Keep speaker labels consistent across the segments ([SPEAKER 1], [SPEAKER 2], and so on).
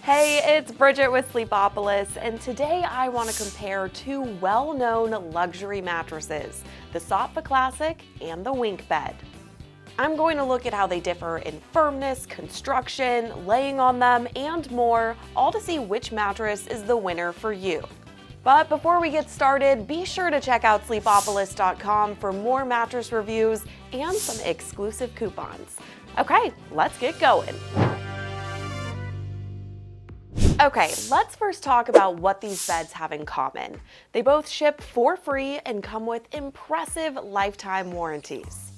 [SPEAKER 1] Hey, it's Bridget with Sleepopolis, and today I want to compare two well-known luxury mattresses, the Saatva Classic and the WinkBed. I'm going to look at how they differ in firmness, construction, laying on them, and more, all to see which mattress is the winner for you. But before we get started, be sure to check out Sleepopolis.com for more mattress reviews and some exclusive coupons. Okay, let's get going. Okay, let's first talk about what these beds have in common. They both ship for free and come with impressive lifetime warranties.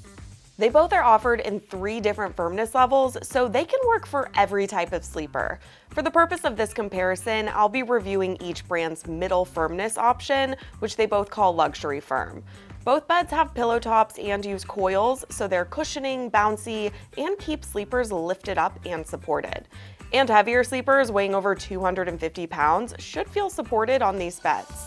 [SPEAKER 1] They both are offered in 3 different firmness levels, so they can work for every type of sleeper. For the purpose of this comparison, I'll be reviewing each brand's middle firmness option, which they both call Luxury Firm. Both beds have pillow tops and use coils, so they're cushioning, bouncy, and keep sleepers lifted up and supported. And heavier sleepers weighing over 250 pounds should feel supported on these beds.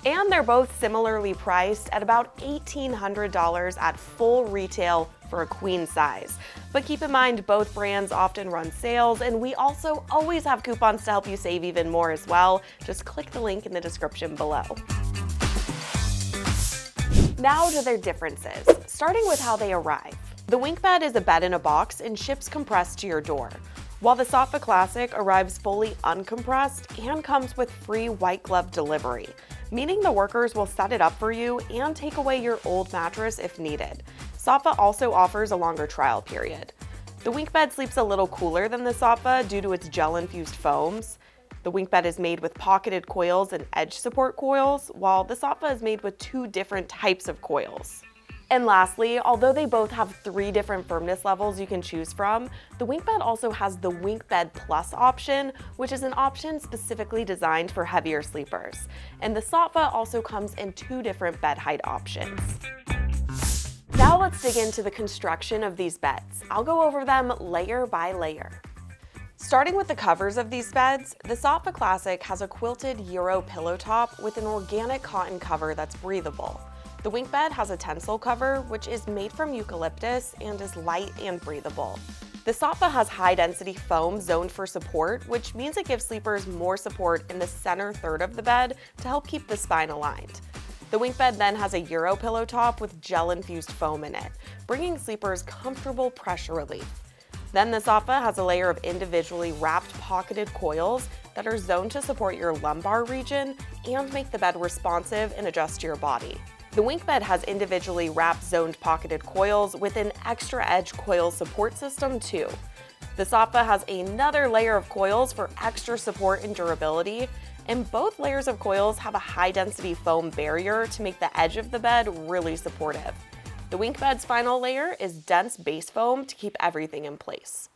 [SPEAKER 1] And they're both similarly priced at about $1,800 at full retail for a queen size. But keep in mind, both brands often run sales, and we also always have coupons to help you save even more as well. Just click the link in the description below. Now to their differences, starting with how they arrive. The WinkBed is a bed in a box and ships compressed to your door, while the Saatva Classic arrives fully uncompressed and comes with free white glove delivery, meaning the workers will set it up for you and take away your old mattress if needed. Saatva also offers a longer trial period. The WinkBed sleeps a little cooler than the Saatva due to its gel-infused foams. The WinkBed is made with pocketed coils and edge support coils, while the Saatva is made with 2 different types of coils. And lastly, although they both have 3 different firmness levels you can choose from, the WinkBed also has the WinkBed Plus option, which is an option specifically designed for heavier sleepers. And the Saatva also comes in 2 different bed height options. Now let's dig into the construction of these beds. I'll go over them layer by layer. Starting with the covers of these beds, the Saatva Classic has a quilted Euro pillow top with an organic cotton cover that's breathable. The WinkBed has a Tencel cover, which is made from eucalyptus and is light and breathable. The Saatva has high-density foam zoned for support, which means it gives sleepers more support in the center third of the bed to help keep the spine aligned. The WinkBed then has a Euro pillow top with gel-infused foam in it, bringing sleepers comfortable pressure relief. Then the Saatva has a layer of individually wrapped pocketed coils that are zoned to support your lumbar region and make the bed responsive and adjust to your body. The WinkBed has individually wrapped zoned pocketed coils with an extra edge coil support system too. The Saatva has another layer of coils for extra support and durability, and both layers of coils have a high-density foam barrier to make the edge of the bed really supportive. The WinkBed's final layer is dense base foam to keep everything in place.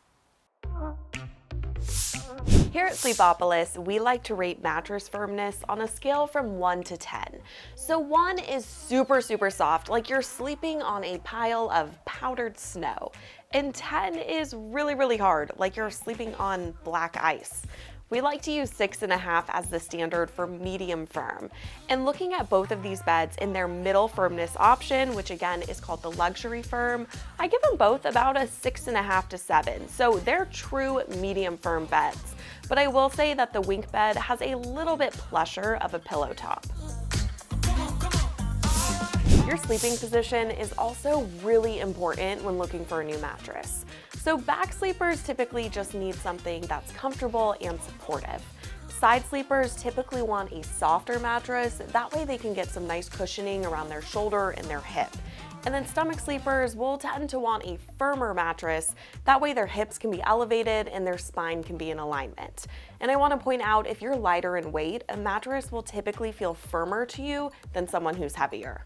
[SPEAKER 1] Here at Sleepopolis, we like to rate mattress firmness on a scale from 1 to 10. So 1 is super soft, like you're sleeping on a pile of powdered snow. And 10 is really hard, like you're sleeping on black ice. We like to use 6.5 as the standard for medium firm. And looking at both of these beds in their middle firmness option, which again is called the Luxury Firm, I give them both about a 6.5 to 7. So they're true medium firm beds. But I will say that the WinkBed has a little bit plusher of a pillow top. Your sleeping position is also really important when looking for a new mattress. So back sleepers typically just need something that's comfortable and supportive. Side sleepers typically want a softer mattress, that way they can get some nice cushioning around their shoulder and their hip. And then stomach sleepers will tend to want a firmer mattress, that way their hips can be elevated and their spine can be in alignment. And I want to point out, if you're lighter in weight, a mattress will typically feel firmer to you than someone who's heavier.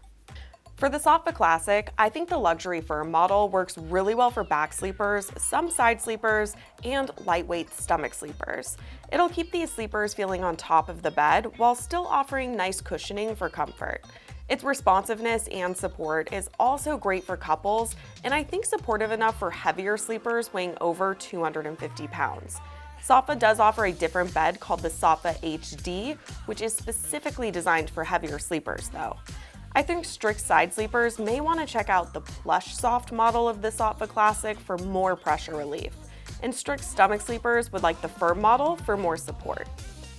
[SPEAKER 1] For the Saatva Classic, I think the Luxury Firm model works really well for back sleepers, some side sleepers, and lightweight stomach sleepers. It'll keep these sleepers feeling on top of the bed while still offering nice cushioning for comfort. Its responsiveness and support is also great for couples, and I think supportive enough for heavier sleepers weighing over 250 pounds. Saatva does offer a different bed called the Saatva HD, which is specifically designed for heavier sleepers though. I think strict side sleepers may want to check out the plush soft model of the Saatva Classic for more pressure relief. and strict stomach sleepers would like the firm model for more support.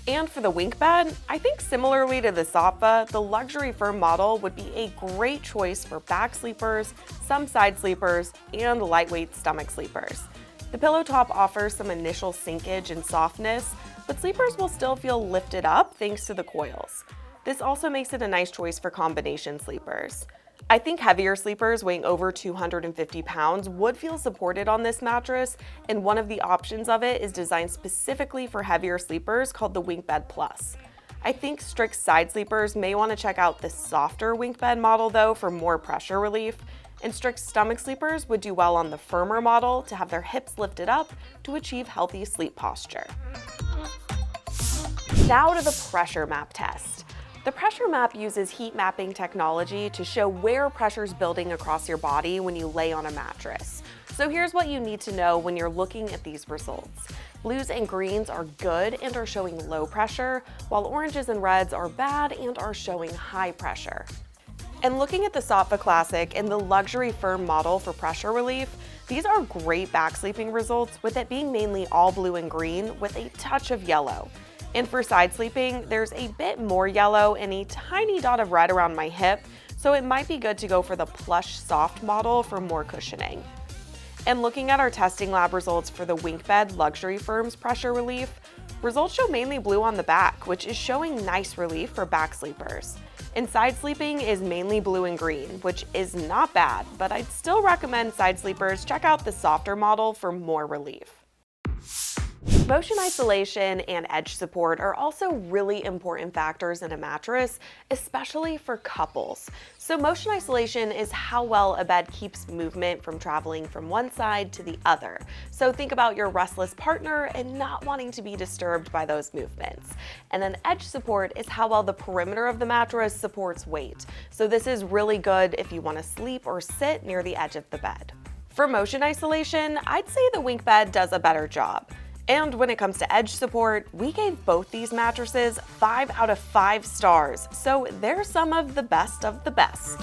[SPEAKER 1] And for the WinkBed, I think similarly to the Saatva, the luxury firm model would be a great choice for back sleepers, some side sleepers, and lightweight stomach sleepers. The pillow top offers some initial sinkage and softness, but sleepers will still feel lifted up thanks to the coils. This also makes it a nice choice for combination sleepers. I think heavier sleepers weighing over 250 pounds would feel supported on this mattress, and one of the options of it is designed specifically for heavier sleepers called the WinkBed Plus. I think strict side sleepers may want to check out the softer WinkBed model though for more pressure relief, and strict stomach sleepers would do well on the firmer model to have their hips lifted up to achieve healthy sleep posture. Now to the pressure map test. The pressure map uses heat mapping technology to show where pressure is building across your body when you lay on a mattress. So here's what you need to know when you're looking at these results. Blues and greens are good and are showing low pressure, while oranges and reds are bad and are showing high pressure. And looking at the Saatva Classic and the luxury firm model for pressure relief, these are great back sleeping results with it being mainly all blue and green with a touch of yellow. And for side sleeping, there's a bit more yellow and a tiny dot of red around my hip, so it might be good to go for the plush soft model for more cushioning. And looking at our testing lab results for the WinkBed Luxury Firm's pressure relief, results show mainly blue on the back, which is showing nice relief for back sleepers. And side sleeping is mainly blue and green, which is not bad, but I'd still recommend side sleepers check out the softer model for more relief. Motion isolation and edge support are also really important factors in a mattress, especially for couples. So motion isolation is how well a bed keeps movement from traveling from one side to the other. So think about your restless partner and not wanting to be disturbed by those movements. And then edge support is how well the perimeter of the mattress supports weight. So this is really good if you want to sleep or sit near the edge of the bed. For motion isolation, I'd say the WinkBed does a better job. And when it comes to edge support, we gave both these mattresses 5 out of 5 stars, so they're some of the best of the best.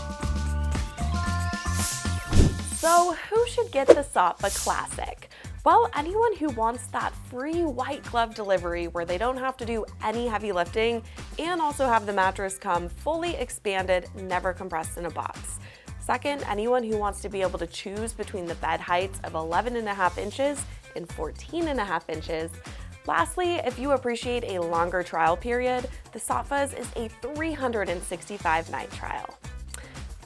[SPEAKER 1] So who should get the Saatva Classic? Well, anyone who wants that free white glove delivery where they don't have to do any heavy lifting and also have the mattress come fully expanded, never compressed in a box. Second, anyone who wants to be able to choose between the bed heights of 11.5 inches and 14.5 inches. Lastly, if you appreciate a longer trial period, the Saatva's is a 365-night trial.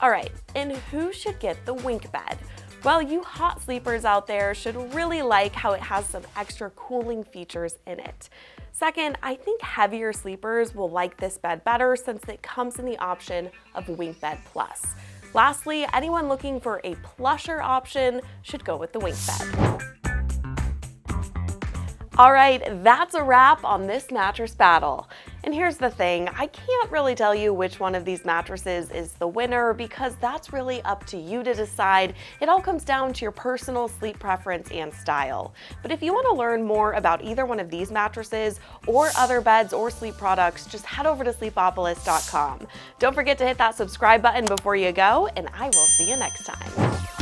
[SPEAKER 1] All right, and who should get the WinkBed? Well, you hot sleepers out there should really like how it has some extra cooling features in it. Second, I think heavier sleepers will like this bed better since it comes in the option of WinkBed Plus. Lastly, anyone looking for a plusher option should go with the WinkBed. All right, that's a wrap on this mattress battle. And here's the thing, I can't really tell you which one of these mattresses is the winner because that's really up to you to decide. It all comes down to your personal sleep preference and style. But if you want to learn more about either one of these mattresses or other beds or sleep products, just head over to sleepopolis.com. Don't forget to hit that subscribe button before you go, and I will see you next time.